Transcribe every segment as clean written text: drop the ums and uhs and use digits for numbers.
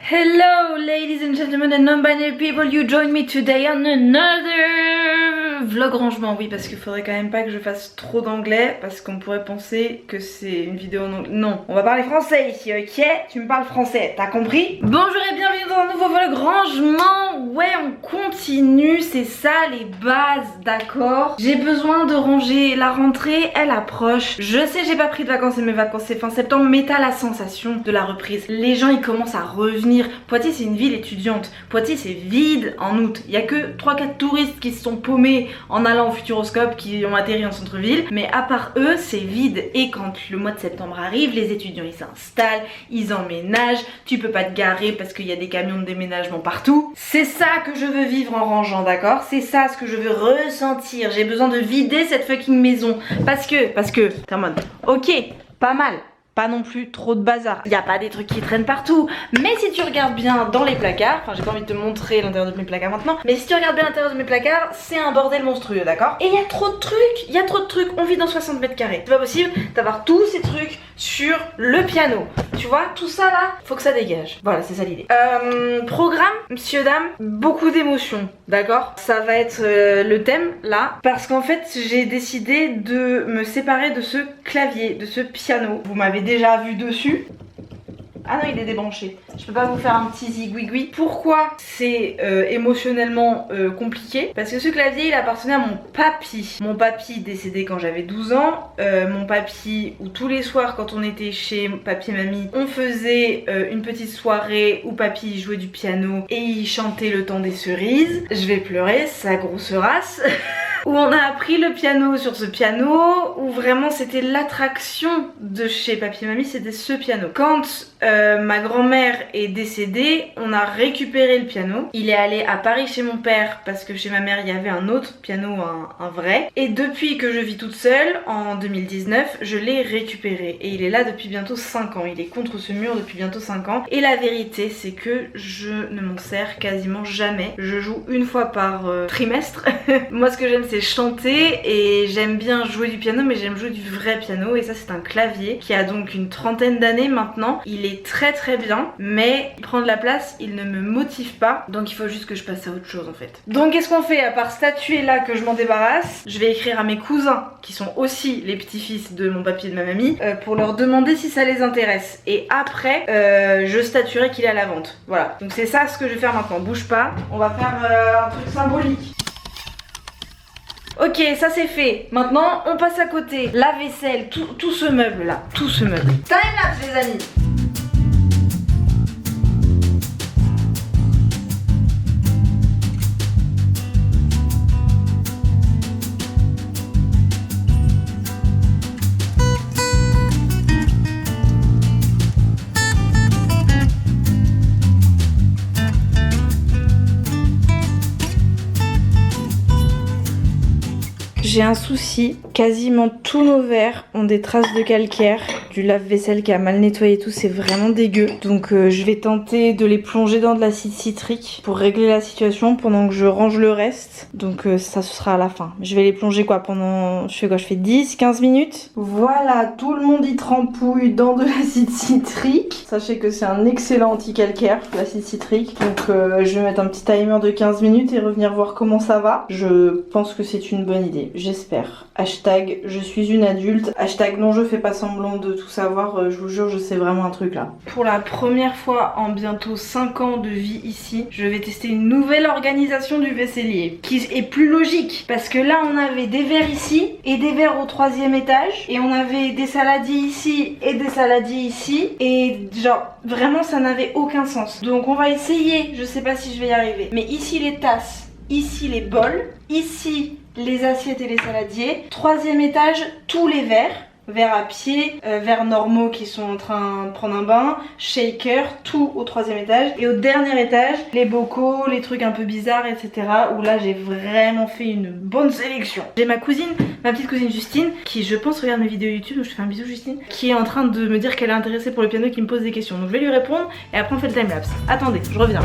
Hello ladies and gentlemen and non-binary people, you join me today on another vlog rangement. Oui, parce qu'il faudrait quand même pas que je fasse trop d'anglais, parce qu'on pourrait penser que c'est une vidéo en anglais. Non, on va parler français ici, ok? Tu me parles français, t'as compris? Bonjour et bienvenue dans un nouveau vlog rangement. Ouais, on continue, c'est ça les bases, d'accord? J'ai besoin de ranger, la rentrée elle approche. Je sais j'ai pas pris de vacances et mes vacances c'est fin septembre, mais t'as la sensation de la reprise. Les gens ils commencent à revenir. Poitiers c'est une ville étudiante, Poitiers c'est vide en août. Il y a que 3-4 touristes qui se sont paumés en allant au Futuroscope, qui ont atterri en centre-ville, mais à part eux c'est vide. Et quand le mois de septembre arrive, les étudiants ils s'installent, ils emménagent, tu peux pas te garer parce qu'il y a des camions de déménagement partout. C'est ça que je veux vivre en rangeant, d'accord? C'est ça ce que je veux ressentir. J'ai besoin de vider cette fucking maison parce que t'es en mode ok, pas mal, pas non plus trop de bazar, il n'y a pas des trucs qui traînent partout, mais si tu regardes bien dans les placards, enfin j'ai pas envie de te montrer l'intérieur de mes placards maintenant, mais si tu regardes bien l'intérieur de mes placards, c'est un bordel monstrueux, d'accord? Et il y a trop de trucs, on vit dans 60 mètres carrés, c'est pas possible d'avoir tous ces trucs sur le piano, tu vois, tout ça là, faut que ça dégage, voilà c'est ça l'idée. Programme, monsieur dame, beaucoup d'émotions, d'accord? Ça va être le thème là, parce qu'en fait j'ai décidé de me séparer de ce clavier, de ce piano, vous m'avez déjà vu dessus. Ah non il est débranché. Je peux pas vous faire un petit zigouigoui. Pourquoi c'est émotionnellement compliqué? Parce que ce clavier il appartenait à mon papy. Mon papy décédé quand j'avais 12 ans. Mon papy où tous les soirs quand on était chez papy et mamie, on faisait une petite soirée où papy jouait du piano et il chantait Le Temps des Cerises. Je vais pleurer, sa grosse race. Où on a appris le piano sur ce piano, où vraiment c'était l'attraction de chez papy et mamie, c'était ce piano. Quand ma grand-mère est décédée, on a récupéré le piano. Il est allé à Paris chez mon père parce que chez ma mère il y avait un autre piano, un vrai. Et depuis que je vis toute seule, en 2019, je l'ai récupéré. Et il est là depuis bientôt 5 ans. Il est contre ce mur depuis bientôt 5 ans. Et la vérité c'est que je ne m'en sers quasiment jamais. Je joue une fois par trimestre. Moi ce que j'aime c'est chanter et j'aime bien jouer du piano, mais j'aime jouer du vrai piano. Et ça c'est un clavier qui a donc une trentaine d'années maintenant. Il est très très bien, mais il prend de la place, il ne me motive pas, donc il faut juste que je passe à autre chose en fait. Donc qu'est-ce qu'on fait? À part statuer là que je m'en débarrasse, je vais écrire à mes cousins qui sont aussi les petits-fils de mon papy et de ma mamie pour leur demander si ça les intéresse. Et après je statuerai qu'il est à la vente. Voilà, donc c'est ça ce que je vais faire maintenant. Bouge pas, on va faire un truc symbolique. Ok, ça c'est fait. Maintenant, on passe à côté. La vaisselle, tout ce meuble là. Tout ce meuble. Time lapse les amis. J'ai un souci, quasiment tous nos verres ont des traces de calcaire, du lave-vaisselle qui a mal nettoyé et tout, c'est vraiment dégueu. Donc je vais tenter de les plonger dans de l'acide citrique pour régler la situation pendant que je range le reste. Donc ça ce sera à la fin. Je vais les plonger quoi pendant, je fais 10-15 minutes. Voilà, tout le monde y trempouille dans de l'acide citrique. Sachez que c'est un excellent anti-calcaire, l'acide citrique. Donc je vais mettre un petit timer de 15 minutes et revenir voir comment ça va. Je pense que c'est une bonne idée. J'espère. Hashtag je suis une adulte. Hashtag non je fais pas semblant de tout savoir. Je vous jure je sais vraiment un truc là. Pour la première fois en bientôt 5 ans de vie ici, je vais tester une nouvelle organisation du vaisselier qui est plus logique. Parce que là on avait des verres ici et des verres au 3e étage. Et on avait des saladiers ici et des saladiers ici. Et genre vraiment ça n'avait aucun sens. Donc on va essayer. Je sais pas si je vais y arriver. Mais ici les tasses, ici les bols, ici les assiettes et les saladiers. 3e étage, tous les verres. Verres à pied, verres normaux qui sont en train de prendre un bain, shaker, tout au 3e étage. Et au dernier étage, les bocaux, les trucs un peu bizarres, etc. Où là j'ai vraiment fait une bonne sélection. J'ai ma cousine, ma petite cousine Justine, qui je pense regarde mes vidéos YouTube, donc je fais un bisou Justine, qui est en train de me dire qu'elle est intéressée pour le piano et qui me pose des questions. Donc je vais lui répondre et après on fait le timelapse. Attendez, je reviens.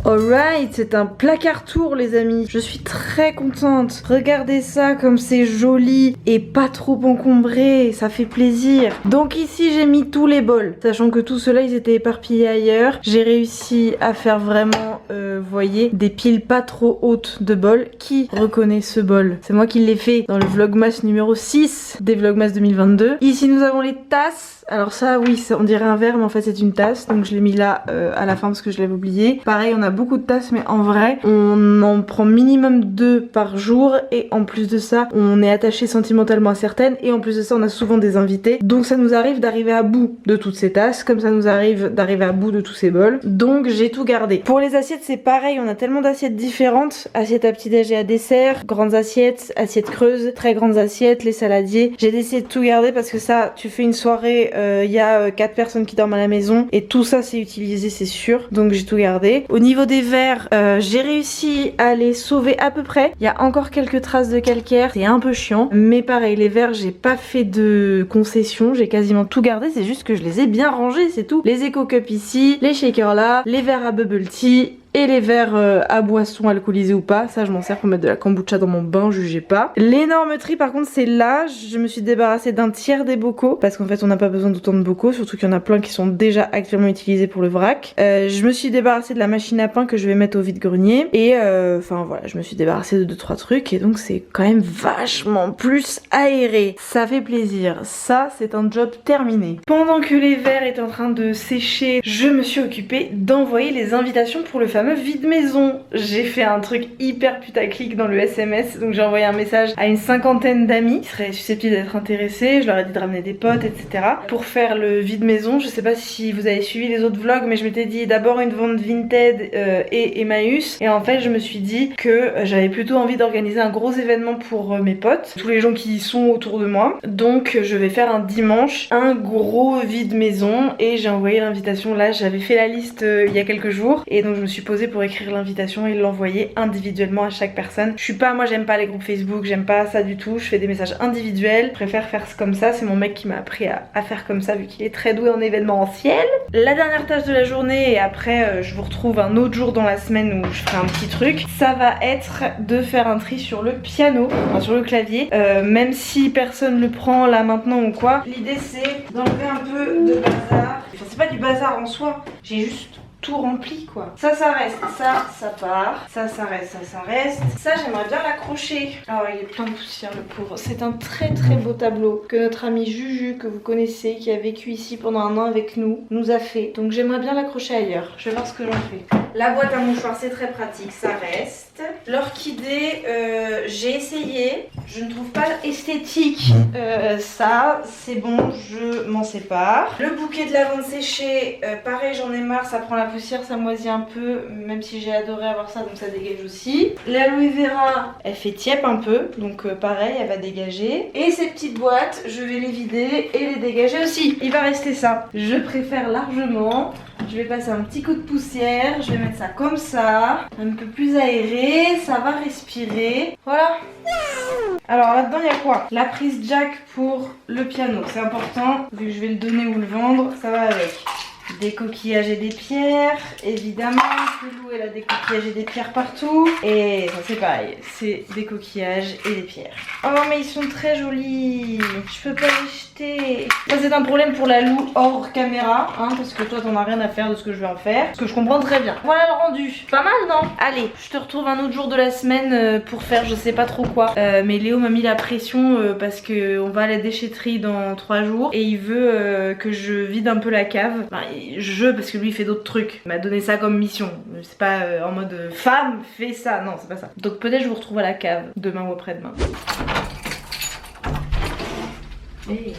Alright, c'est un placard tour les amis. Je suis très contente. Regardez ça comme c'est joli et pas trop encombré, ça fait plaisir. Donc ici j'ai mis tous les bols, sachant que tout cela ils étaient éparpillés ailleurs. J'ai réussi à faire vraiment, vous voyez, des piles pas trop hautes de bols. Qui reconnaît ce bol? C'est moi qui l'ai fait dans le vlogmas numéro 6 des vlogmas 2022. Ici nous avons les tasses. Alors ça oui, on dirait un verre mais en fait c'est une tasse, donc je l'ai mis là à la fin parce que je l'avais oublié. Pareil, on a beaucoup de tasses mais en vrai on en prend minimum 2 par jour et en plus de ça on est attaché sentimentalement à certaines et en plus de ça on a souvent des invités, donc ça nous arrive d'arriver à bout de toutes ces tasses comme ça nous arrive d'arriver à bout de tous ces bols, donc j'ai tout gardé. Pour les assiettes c'est pareil, on a tellement d'assiettes différentes, assiettes à petit déj et à dessert, grandes assiettes, assiettes creuses, très grandes assiettes, les saladiers. J'ai décidé de tout garder parce que ça, tu fais une soirée, y a 4 personnes qui dorment à la maison et tout ça c'est utilisé, c'est sûr, donc j'ai tout gardé. Au niveau des verres, j'ai réussi à les sauver à peu près. Il y a encore quelques traces de calcaire, c'est un peu chiant, mais pareil, les verres j'ai pas fait de concession, j'ai quasiment tout gardé, c'est juste que je les ai bien rangés, c'est tout. Les Eco Cup ici, les shakers là, les verres à bubble tea et les verres à boisson alcoolisés ou pas, ça je m'en sers pour mettre de la kombucha dans mon bain, jugez pas. L'énorme tri par contre c'est là, je me suis débarrassée d'un tiers des bocaux parce qu'en fait on n'a pas besoin d'autant de bocaux, surtout qu'il y en a plein qui sont déjà actuellement utilisés pour le vrac. Je me suis débarrassée de la machine à pain que je vais mettre au vide-grenier et enfin voilà, je me suis débarrassée de 2-3 trucs et donc c'est quand même vachement plus aéré. Ça fait plaisir, ça c'est un job terminé. Pendant que les verres étaient en train de sécher, je me suis occupée d'envoyer les invitations pour le fameux vide maison. J'ai fait un truc hyper putaclic dans le SMS, donc j'ai envoyé un message à une 50aine d'amis qui seraient susceptibles d'être intéressés, je leur ai dit de ramener des potes etc. pour faire le vide maison. Je sais pas si vous avez suivi les autres vlogs mais je m'étais dit d'abord une vente Vinted et Emmaüs, et en fait je me suis dit que j'avais plutôt envie d'organiser un gros événement pour mes potes, tous les gens qui sont autour de moi, donc je vais faire un dimanche un gros vide maison et j'ai envoyé l'invitation là, j'avais fait la liste il y a quelques jours et donc je me suis posée pour écrire l'invitation et l'envoyer individuellement à chaque personne. Moi j'aime pas les groupes Facebook, j'aime pas ça du tout, je fais des messages individuels, je préfère faire comme ça, c'est mon mec qui m'a appris à faire comme ça vu qu'il est très doué en événementiel. La dernière tâche de la journée et après je vous retrouve un autre jour dans la semaine où je ferai un petit truc, ça va être de faire un tri sur le piano, enfin sur le clavier, même si personne le prend là maintenant ou quoi. L'idée c'est d'enlever un peu de bazar, enfin c'est pas du bazar en soi, j'ai juste tout rempli quoi. Ça reste, ça part, ça reste, ça reste. Ça j'aimerais bien l'accrocher. Alors il est plein de poussière le pauvre. C'est un très beau tableau que notre ami Juju, que vous connaissez, qui a vécu ici pendant un an avec nous, nous a fait. Donc j'aimerais bien l'accrocher ailleurs. Je vais voir ce que j'en fais. La boîte à mouchoirs c'est très pratique, ça reste. L'orchidée, j'ai essayé, je ne trouve pas esthétique. Ça c'est bon, je m'en sépare. Le bouquet de lavande séché, pareil j'en ai marre, ça prend la poussière, ça moisit un peu, même si j'ai adoré avoir ça, donc ça dégage aussi. L'aloe vera, elle fait tiep un peu, donc pareil, elle va dégager. Et ces petites boîtes, je vais les vider et les dégager aussi. Il va rester ça. Je préfère largement. Je vais passer un petit coup de poussière, je vais mettre ça comme ça, un peu plus aéré, ça va respirer. Voilà. Alors là-dedans il y a quoi? La prise jack pour le piano, c'est important, vu que je vais le donner ou le vendre, ça va avec. Des coquillages et des pierres, évidemment, Loulou elle a des coquillages et des pierres partout. Et ça c'est pareil, c'est des coquillages et des pierres. Oh mais ils sont très jolis, je peux pas les jeter. Ça c'est un problème pour la Lou hors caméra, hein, parce que toi t'en as rien à faire de ce que je vais en faire. Ce que je comprends très bien. Voilà le rendu, pas mal non? Allez, je te retrouve un autre jour de la semaine pour faire je sais pas trop quoi. Mais Léo m'a mis la pression parce que on va à la déchetterie dans 3 jours et il veut que je vide un peu la cave. Enfin, parce que lui il fait d'autres trucs, il m'a donné ça comme mission, c'est pas en mode femme fais ça, non c'est pas ça. Donc peut-être je vous retrouve à la cave demain ou après-demain. Hey.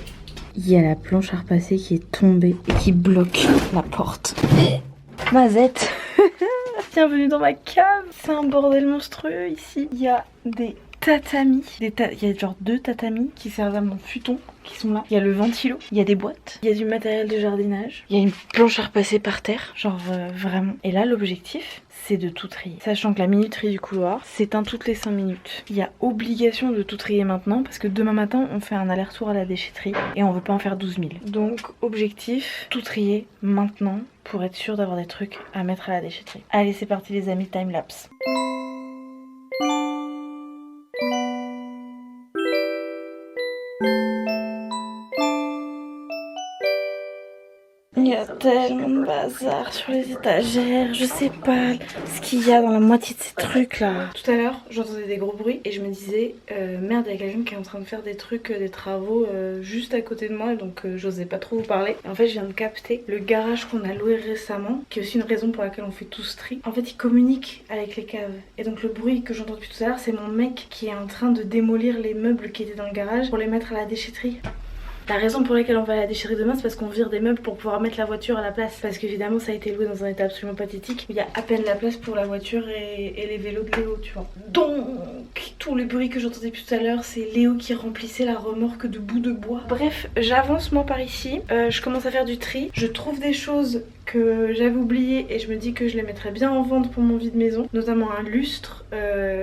Il y a la planche à repasser qui est tombée et qui bloque la porte. Mazette. Bienvenue dans ma cave. C'est un bordel monstrueux ici. Il y a des tatamis. Il y a genre 2 tatamis qui servent à mon futon qui sont là. Il y a le ventilo, il y a des boîtes, il y a du matériel de jardinage, il y a une planche à repasser par terre, genre vraiment. Et là l'objectif c'est de tout trier. Sachant que la minuterie du couloir s'éteint toutes les 5 minutes. Il y a obligation de tout trier maintenant parce que demain matin on fait un aller-retour à la déchetterie et on veut pas en faire 12 000. Donc objectif, tout trier maintenant pour être sûr d'avoir des trucs à mettre à la déchetterie. Allez c'est parti les amis, time-lapse. Il y a tellement de bazar sur les étagères, je sais pas ce qu'il y a dans la moitié de ces trucs là. Tout à l'heure j'entendais des gros bruits et je me disais merde, il y a quelqu'un qui est en train de faire des trucs, des travaux juste à côté de moi, donc j'osais pas trop vous parler. En fait je viens de capter le garage qu'on a loué récemment, qui est aussi une raison pour laquelle on fait tout ce tri. En fait il communique avec les caves et donc le bruit que j'entends depuis tout à l'heure c'est mon mec qui est en train de démolir les meubles qui étaient dans le garage pour les mettre à la déchetterie. La raison pour laquelle on va à la déchetterie demain, c'est parce qu'on vire des meubles pour pouvoir mettre la voiture à la place. Parce qu'évidemment, ça a été loué dans un état absolument pathétique. Il y a à peine la place pour la voiture et les vélos de Léo, tu vois. Donc, tout le bruit que j'entendais depuis tout à l'heure, c'est Léo qui remplissait la remorque de bouts de bois. Bref, j'avance moi par ici. Je commence à faire du tri. Je trouve des choses que j'avais oubliées et je me dis que je les mettrais bien en vente pour mon vide-maison. Notamment un lustre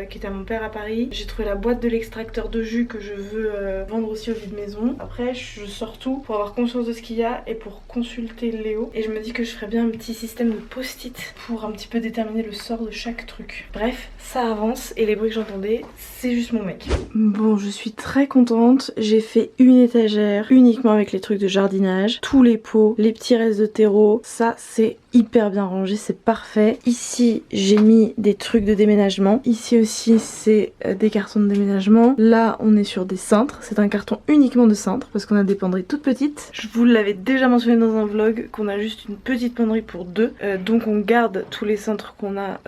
qui était à mon père à Paris. J'ai trouvé la boîte de l'extracteur de jus que je veux vendre aussi au vide-maison. Après, je sors tout pour avoir conscience de ce qu'il y a et pour consulter Léo. Et je me dis que je ferais bien un petit système de post-it pour un petit peu déterminer le sort de chaque truc. Bref, ça avance et les bruits que j'entendais, c'est juste mon mec. Bon, je suis très contente. J'ai fait une étagère uniquement avec les trucs de jardinage. Tous les pots, les petits restes de terreau. Ça, c'est hyper bien rangé, c'est parfait. Ici, j'ai mis des trucs de déménagement. Ici aussi, c'est des cartons de déménagement. Là, on est sur des cintres. C'est un carton uniquement de cintres parce qu'on a des penderies toutes petites. Je vous l'avais déjà mentionné dans un vlog qu'on a juste une petite penderie pour 2. Donc on garde tous les cintres qu'on a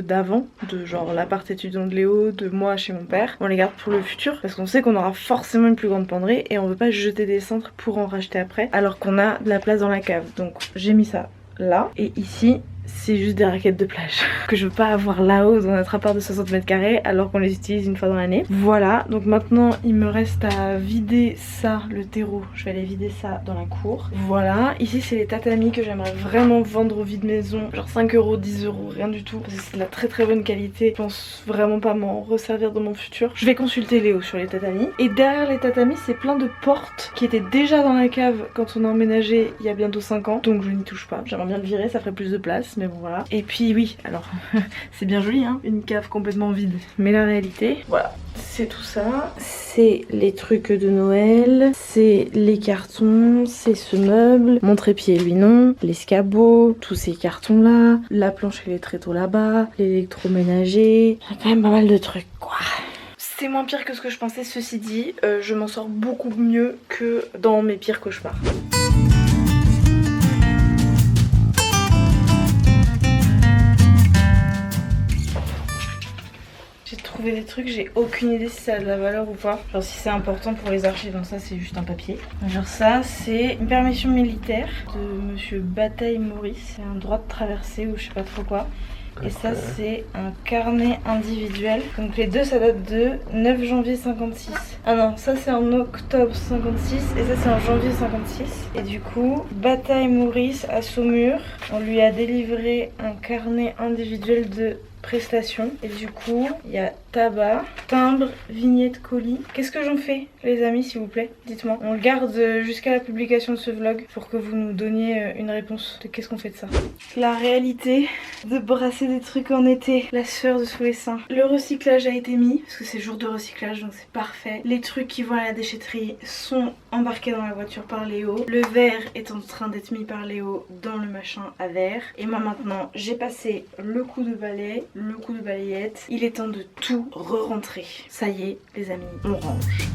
d'avant, de genre l'appart étudiant de Léo, de moi chez mon père. On les garde pour le futur parce qu'on sait qu'on aura forcément une plus grande penderie et on veut pas jeter des cintres pour en racheter après alors qu'on a de la place dans la cave. Donc j'ai mis ça là et ici c'est juste des raquettes de plage que je veux pas avoir là-haut dans notre appart de 60 mètres carrés alors qu'on les utilise une fois dans l'année. Voilà, donc maintenant il me reste à vider ça, le terreau, je vais aller vider ça dans la cour. Voilà, ici c'est les tatamis que j'aimerais vraiment vendre au vide-maison, genre 5 €, 10 €, rien du tout, parce que c'est de la très très bonne qualité. Je pense vraiment pas m'en resservir dans mon futur. Je vais consulter Léo sur les tatamis. Et derrière les tatamis c'est plein de portes qui étaient déjà dans la cave quand on a emménagé il y a bientôt 5 ans, donc je n'y touche pas. J'aimerais bien le virer, ça ferait plus de place. Mais bon voilà. Et puis oui, alors c'est bien joli hein, une cave complètement vide. Mais la réalité, voilà, c'est tout ça. C'est les trucs de Noël, c'est les cartons, c'est ce meuble, mon trépied lui non, l'escabeau, tous ces cartons là, la planche et les tréteaux là-bas, l'électroménager. Il y a quand même pas mal de trucs quoi. C'est moins pire que ce que je pensais, ceci dit, je m'en sors beaucoup mieux que dans mes pires cauchemars. J'ai trouvé des trucs, j'ai aucune idée si ça a de la valeur ou pas. Genre si c'est important pour les archives, donc ça c'est juste un papier. Genre ça c'est une permission militaire de monsieur Bataille Maurice. C'est un droit de traversée ou je sais pas trop quoi. Et ça c'est un carnet individuel. Donc les deux ça date de 9 janvier 56. Ah non, ça c'est en octobre 56 et ça c'est en janvier 56. Et du coup, Bataille Maurice à Saumur, on lui a délivré un carnet individuel de prestations. Et du coup, il y a tabac, timbre, vignette, colis. Qu'est-ce que j'en fais, les amis, s'il vous plaît? Dites-moi. On le garde jusqu'à la publication de ce vlog pour que vous nous donniez une réponse de qu'est-ce qu'on fait de ça. La réalité de brasser des trucs en été. La sueur de sous les seins. Le recyclage a été mis, parce que c'est jour de recyclage, donc c'est parfait. Les trucs qui vont à la déchetterie sont embarqués dans la voiture par Léo. Le verre est en train d'être mis par Léo dans le machin à verre. Et moi maintenant, j'ai passé le coup de balai, le coup de balayette. Il est temps de tout re-rentrer. Ça y est, les amis, on range.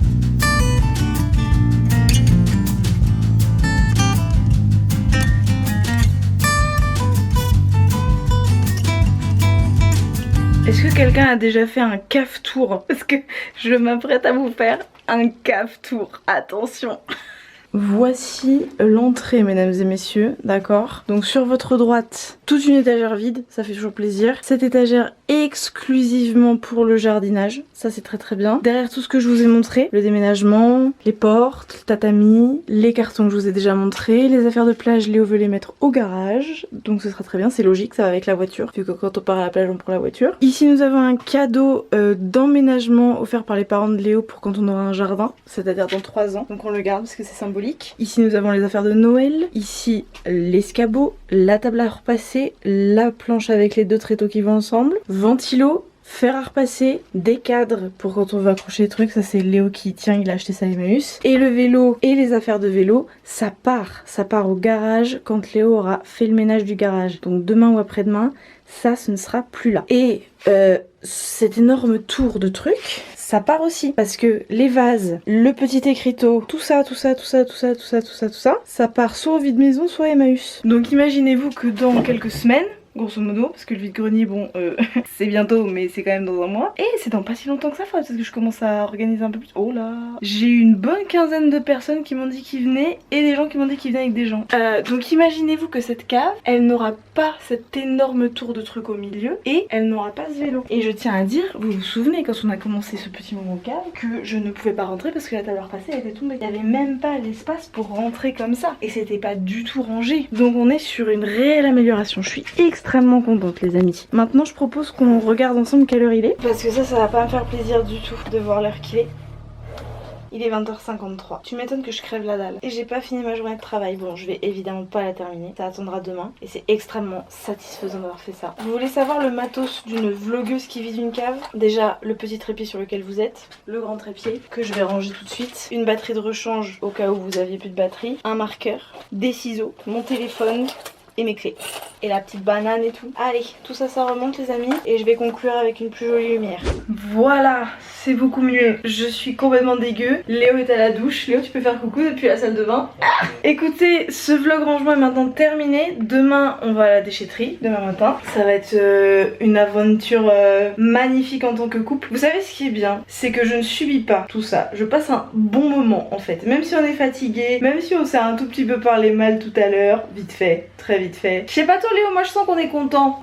Est-ce que quelqu'un a déjà fait un cave tour? Parce que je m'apprête à vous faire un cave tour. Attention. Voici l'entrée, mesdames et messieurs, d'accord? Donc sur votre droite, toute une étagère vide, ça fait toujours plaisir. Cette étagère exclusivement pour le jardinage. Ça c'est très très bien. Derrière tout ce que je vous ai montré, le déménagement, les portes, le tatami, les cartons que je vous ai déjà montrés, les affaires de plage, Léo veut les mettre au garage. Donc ce sera très bien, c'est logique, ça va avec la voiture. Vu que quand on part à la plage on prend la voiture. Ici nous avons un cadeau d'emménagement offert par les parents de Léo pour quand on aura un jardin, c'est-à-dire dans 3 ans. Donc on le garde parce que c'est symbolique. Ici nous avons les affaires de Noël. Ici l'escabeau, la table à repasser, la planche avec les 2 tréteaux qui vont ensemble, ventilo, fer à repasser, des cadres pour quand on veut accrocher les trucs, ça c'est Léo qui tient, il a acheté ça à Emmaüs. Et le vélo et les affaires de vélo, ça part au garage quand Léo aura fait le ménage du garage. Donc demain ou après-demain, ça ce ne sera plus là. Et cet énorme tour de trucs, ça part aussi parce que les vases, le petit écriteau, tout ça, ça part soit au vide-maison, soit à Emmaüs. Donc imaginez-vous que dans quelques semaines, grosso modo, parce que le vide-grenier, bon, c'est bientôt, mais c'est quand même dans un mois. Et c'est dans pas si longtemps que ça, faudrait peut-être que je commence à organiser un peu plus. Oh là, j'ai eu une bonne quinzaine de personnes qui m'ont dit qu'ils venaient et des gens qui m'ont dit qu'ils venaient avec des gens. Donc imaginez-vous que cette cave, elle n'aura pas cet énorme tour de trucs au milieu et elle n'aura pas ce vélo. Et je tiens à dire, vous vous souvenez quand on a commencé ce petit moment cave, que je ne pouvais pas rentrer parce que la table à repasser elle était tombée. Il n'y avait même pas l'espace pour rentrer comme ça et c'était pas du tout rangé. Donc on est sur une réelle amélioration. Je suis extrêmement contente les amis. Maintenant je propose qu'on regarde ensemble quelle heure il est parce que ça va pas me faire plaisir du tout de voir l'heure qu'il est. Il est 20h53. Tu m'étonnes que je crève la dalle. Et j'ai pas fini ma journée de travail. Bon, je vais évidemment pas la terminer. Ça attendra demain. Et c'est extrêmement satisfaisant d'avoir fait ça. Vous voulez savoir le matos d'une vlogueuse qui vit d'une cave? Déjà, le petit trépied sur lequel vous êtes. Le grand trépied que je vais ranger tout de suite. Une batterie de rechange au cas où vous aviez plus de batterie. Un marqueur. Des ciseaux. Mon téléphone. Et mes clés. Et la petite banane et tout. Allez, tout ça, ça remonte les amis. Et je vais conclure avec une plus jolie lumière. Voilà, c'est beaucoup mieux. Je suis complètement dégueu. Léo est à la douche. Léo, tu peux faire coucou depuis la salle de bain. Ah, écoutez, ce vlog rangement est maintenant terminé. Demain, on va à la déchetterie. Demain matin. Ça va être une aventure magnifique en tant que couple. Vous savez ce qui est bien? C'est que je ne subis pas tout ça. Je passe un bon moment en fait. Même si on est fatigué, même si on s'est un tout petit peu parlé mal tout à l'heure. Vite fait, très vite fait. Je sais pas toi Léo, moi je sens qu'on est content.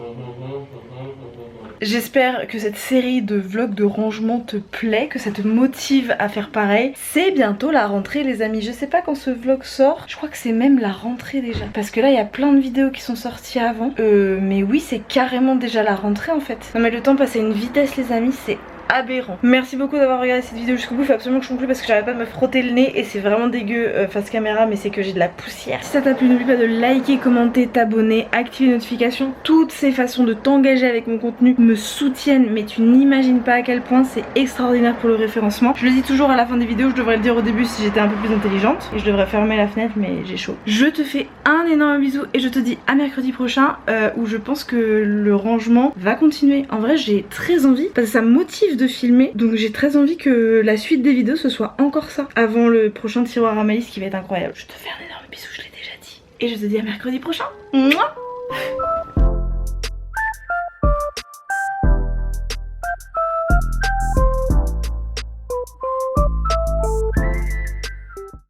J'espère que cette série de vlogs de rangement te plaît, que ça te motive à faire pareil. C'est bientôt la rentrée les amis, je sais pas quand ce vlog sort, je crois que c'est même la rentrée déjà. Parce que là il y a plein de vidéos qui sont sorties avant. Mais oui c'est carrément déjà la rentrée en fait. Non mais le temps passe à une vitesse les amis, c'est aberrant. Merci beaucoup d'avoir regardé cette vidéo jusqu'au bout. Il faut absolument que je conclue parce que j'arrête pas de me frotter le nez et c'est vraiment dégueu face caméra, mais c'est que j'ai de la poussière. Si ça t'a plu, n'oublie pas de liker, commenter, t'abonner, activer les notifications. Toutes ces façons de t'engager avec mon contenu me soutiennent, mais tu n'imagines pas à quel point c'est extraordinaire pour le référencement. Je le dis toujours à la fin des vidéos, je devrais le dire au début si j'étais un peu plus intelligente et je devrais fermer la fenêtre, mais j'ai chaud. Je te fais un énorme bisou et je te dis à mercredi prochain où je pense que le rangement va continuer. En vrai j'ai très envie parce que ça me motive de filmer, donc j'ai très envie que la suite des vidéos ce soit encore ça avant le prochain tiroir à maïs qui va être incroyable. Je te fais un énorme bisou, je l'ai déjà dit, et je te dis à mercredi prochain. Mouah.